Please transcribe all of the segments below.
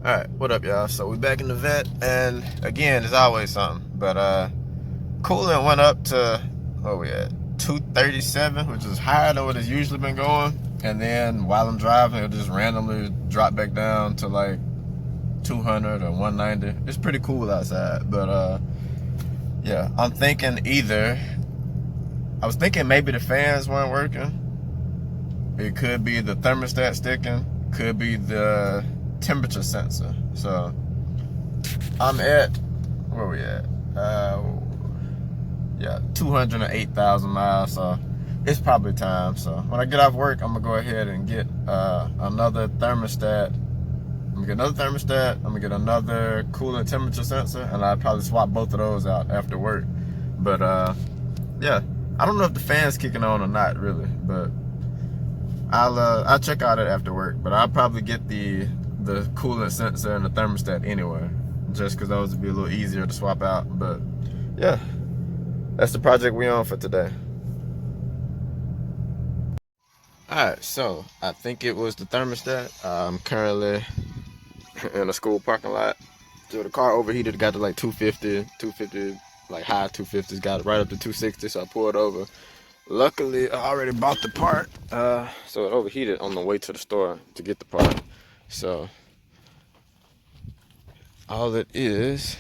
Alright, what up y'all? So we back in the vet, and again, there's always something. But coolant went up to, where we at? 237, which is higher than what it's usually been going. And then while I'm driving, it'll just randomly drop back down to like 200 or 190. It's pretty cool outside, but yeah, I'm thinking I was thinking maybe the fans weren't working. It could be the thermostat sticking, could be the temperature sensor. So I'm at, where we at? Yeah, 208,000 miles. So it's probably time. So when I get off work, I'm gonna go ahead and get another thermostat. I'm gonna get another thermostat. I'm gonna get another coolant temperature sensor, and I'll probably swap both of those out after work. But yeah, I don't know if the fan's kicking on or not really, but I'll check out it after work. But I'll probably get the coolant sensor and the thermostat anyway, just because those would be a little easier to swap out. But yeah, that's the project we on for today. Alright, so I think it was the thermostat. I'm currently in a school parking lot. So the car overheated, got to like 250, like high 250s, got it right up to 260, so I pulled over. Luckily, I already bought the part, so it overheated on the way to the store to get the part. So all it is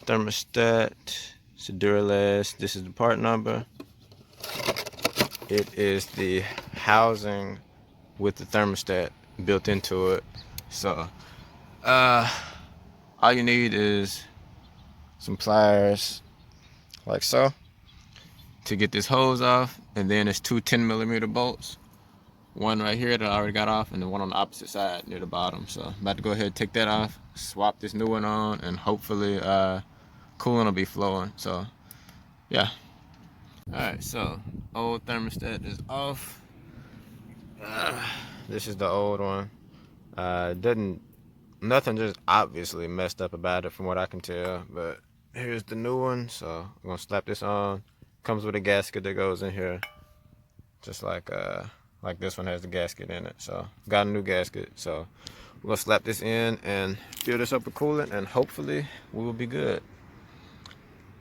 thermostat, it's a Duralast. This is the part number. It is the housing with the thermostat built into it. So all you need is some pliers, like so, to get this hose off, and then it's two 10mm bolts. One right here that I already got off, and then one on the opposite side near the bottom. So I'm about to go ahead and take that off, swap this new one on, and hopefully coolant will be flowing. So yeah. Alright, so old thermostat is off. This is the old one. Nothing just obviously messed up about it from what I can tell, but here's the new one. So I'm gonna slap this on. Comes with a gasket that goes in here, just like this one has the gasket in it. So got a new gasket. So we're gonna slap this in and fill this up with coolant, and hopefully we will be good.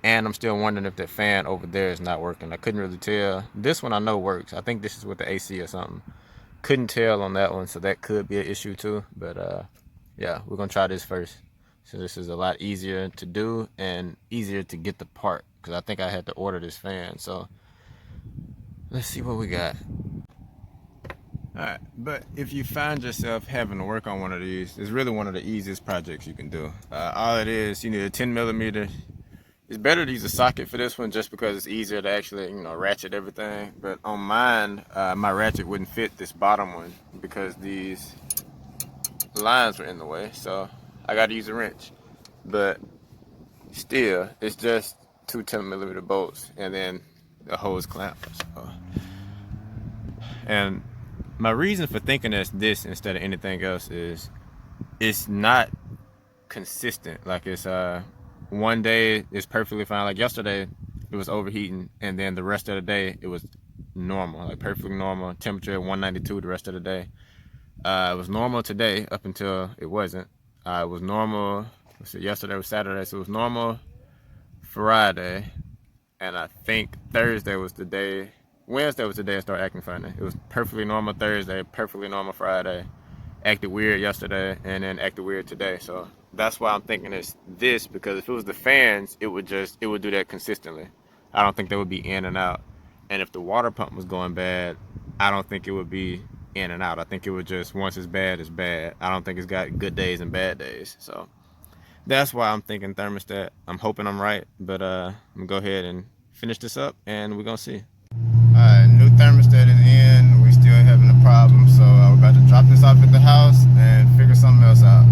And I'm still wondering if that fan over there is not working. I couldn't really tell. This one I know works. I think this is with the AC or something. Couldn't tell on that one, so that could be an issue too. But yeah, we're gonna try this first. So this is a lot easier to do and easier to get the part, because I think I had to order this fan. So let's see what we got. Alright, but if you find yourself having to work on one of these, it's really one of the easiest projects you can do. All it is, you need a 10mm. It's better to use a socket for this one just because it's easier to actually, ratchet everything. But on mine, my ratchet wouldn't fit this bottom one because these lines were in the way. So I got to use a wrench. But still, it's just two 10mm bolts and then a hose clamp. So. And my reason for thinking that's this instead of anything else is it's not consistent. Like it's one day it's perfectly fine. Like yesterday it was overheating, and then the rest of the day it was normal, like perfectly normal temperature at 192 the rest of the day. It was normal today up until it wasn't. It was normal, yesterday was Saturday, so it was normal Friday, and I think Thursday was the day, Wednesday was the day I started acting funny. It was perfectly normal Thursday, perfectly normal Friday, acted weird yesterday, and then acted weird today. So that's why I'm thinking it's this, because if it was the fans, it would do that consistently. I don't think they would be in and out. And if the water pump was going bad, I don't think it would be in and out. I think it would just, once it's bad, it's bad. I don't think it's got good days and bad days. So that's why I'm thinking thermostat. I'm hoping I'm right, but I'm gonna go ahead and finish this up and we're gonna see. Alright, new thermostat is in. We still having a problem, so we're about to drop this off at the house and figure something else out.